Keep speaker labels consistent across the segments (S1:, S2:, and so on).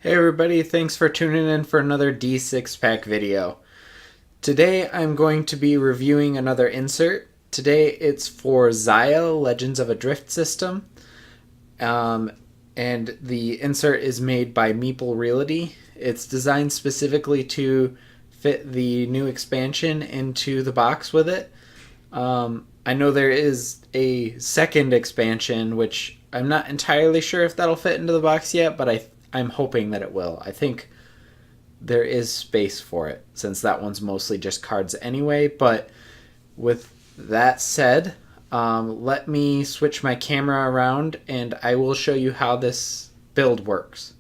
S1: Hey everybody, thanks for tuning in for another D6Pack video. Today I'm going to be reviewing another insert. Today it's for Xia Legends of a Drift System. And the insert is made by Meeple Reality. It's designed specifically to fit the new expansion into the box with it. I know there is a second expansion, which I'm not entirely sure if that'll fit into the box yet, but I'm hoping that it will. I think there is space for it, since that one's mostly just cards anyway. But with that said, let me switch my camera around and I will show you how this build works.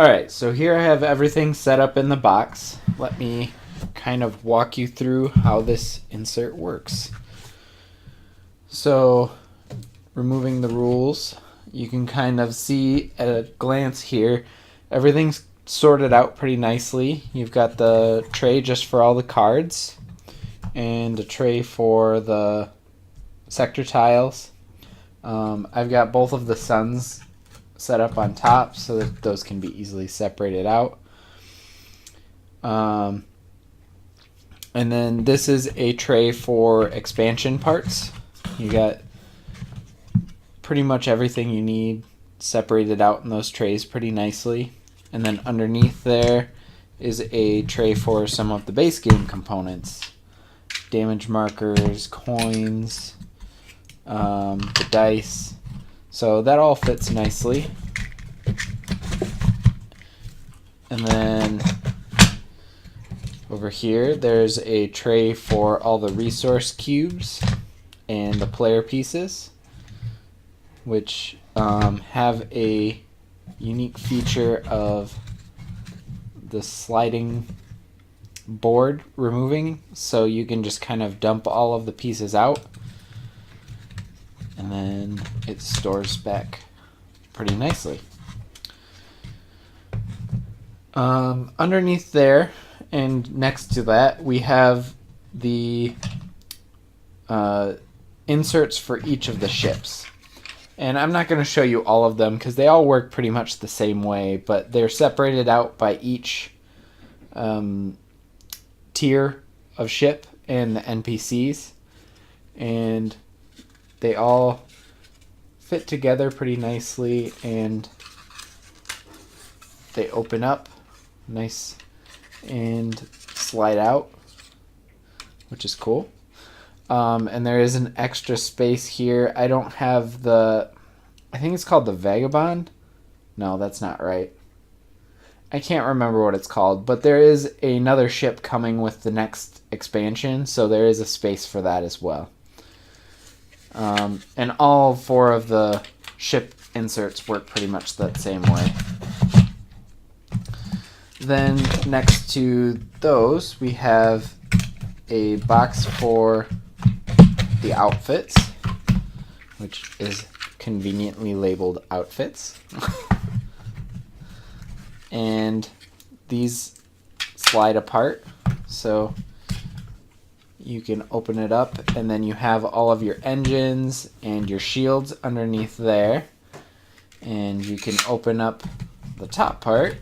S1: Alright, so here I have everything set up in the box. Let me kind of walk you through how this insert works. So, removing the rules, you can kind of see at a glance here, everything's sorted out pretty nicely. You've got the tray just for all the cards, and a tray for the sector tiles. I've got both of the suns set up on top so that those can be easily separated out. And then this is a tray for expansion parts. You got pretty much everything you need separated out in those trays pretty nicely. And then underneath there is a tray for some of the base game components. Damage markers, coins, the dice. So that all fits nicely. And then over here there's a tray for all the resource cubes and the player pieces, which have a unique feature of the sliding board removing, so you can just kind of dump all of the pieces out and then it stores back pretty nicely. Underneath there and next to that we have the inserts for each of the ships. And I'm not going to show you all of them because they all work pretty much the same way, but they're separated out by each tier of ship and the NPCs. And they all fit together pretty nicely and they open up nice and slide out, which is cool. And there is an extra space here. I don't have I think it's called the Vagabond. No, that's not right. I can't remember what it's called, but there is another ship coming with the next expansion, so there is a space for that as well. And all four of the ship inserts work pretty much that same way. Then next to those, we have a box for the outfits, which is conveniently labeled outfits. And these slide apart, so you can open it up and then you have all of your engines and your shields underneath there, and you can open up the top part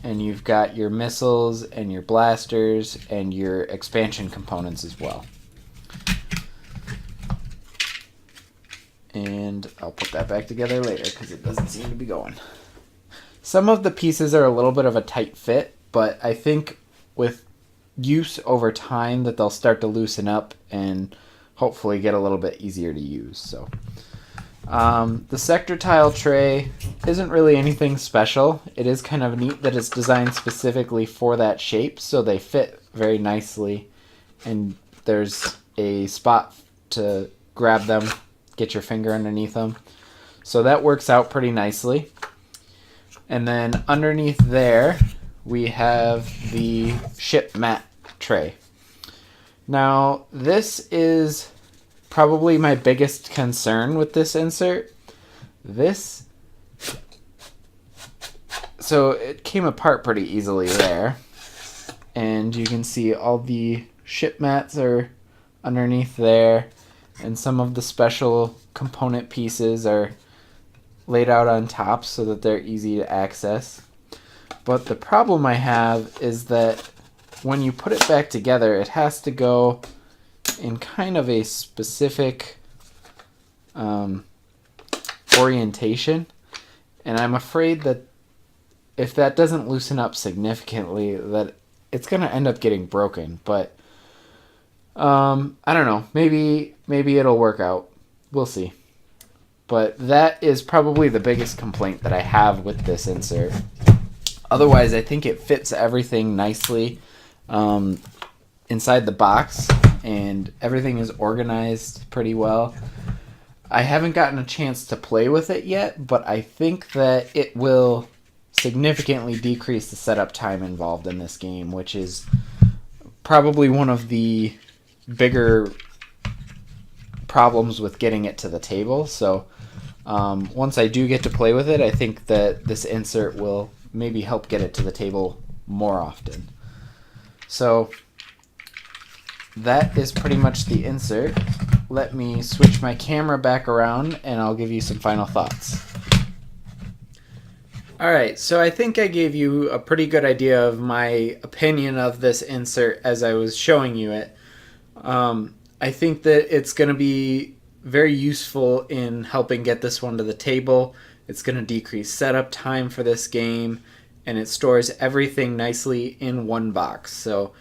S1: and you've got your missiles and your blasters and your expansion components as well. And I'll put that back together later because it doesn't seem to be going. Some of the pieces are a little bit of a tight fit, but I think with use over time that they'll start to loosen up and hopefully get a little bit easier to use. So the sector tile tray isn't really anything special. It is kind of neat that it's designed specifically for that shape, so they fit very nicely, and there's a spot to grab them, get your finger underneath them. So that works out pretty nicely. And then underneath there, we have the ship mat tray. Now, this is probably my biggest concern with this insert. So it came apart pretty easily there. And you can see all the ship mats are underneath there. And some of the special component pieces are laid out on top so that they're easy to access. But the problem I have is that when you put it back together, it has to go in kind of a specific orientation. And I'm afraid that if that doesn't loosen up significantly, that it's going to end up getting broken. But I don't know. Maybe it'll work out. We'll see. But that is probably the biggest complaint that I have with this insert. Otherwise, I think it fits everything nicely inside the box, and everything is organized pretty well. I haven't gotten a chance to play with it yet, but I think that it will significantly decrease the setup time involved in this game, which is probably one of the bigger problems with getting it to the table. So once I do get to play with it, I think that this insert will maybe help get it to the table more often. So that is pretty much the insert. Let me switch my camera back around and I'll give you some final thoughts. Alright, so I think I gave you a pretty good idea of my opinion of this insert as I was showing you it. I think that it's going to be very useful in helping get this one to the table. It's going to decrease setup time for this game, and it stores everything nicely in one box. So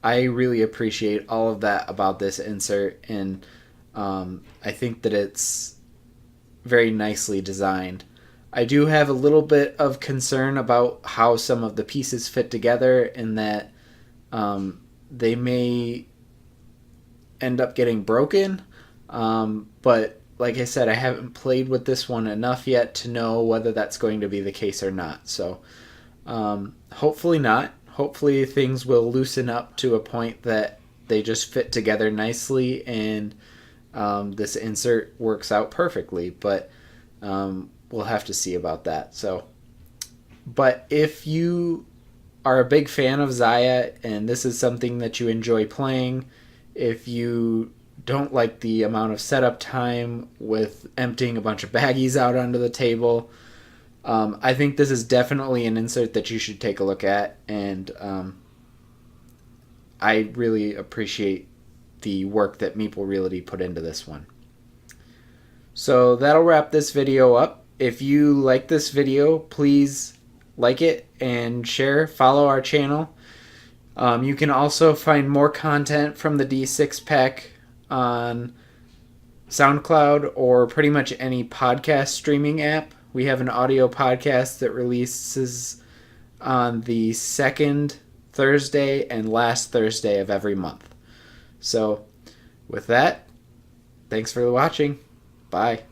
S1: I really appreciate all of that about this insert, and I think that it's very nicely designed. I do have a little bit of concern about how some of the pieces fit together, and that they may end up getting broken. But like I said, I haven't played with this one enough yet to know whether that's going to be the case or not. So hopefully not. Hopefully things will loosen up to a point that they just fit together nicely and this insert works out perfectly. But we'll have to see about that. So, but if you are a big fan of Xia and this is something that you enjoy playing, if you don't like the amount of setup time with emptying a bunch of baggies out onto the table, I think this is definitely an insert that you should take a look at, and I really appreciate the work that Meeple Reality put into this one. So that'll wrap this video up. If you like this video, please like it and share, follow our channel. You can also find more content from the D6Pack on SoundCloud or pretty much any podcast streaming app. We have an audio podcast that releases on the second Thursday and last Thursday of every month. So with that, thanks for watching. Bye.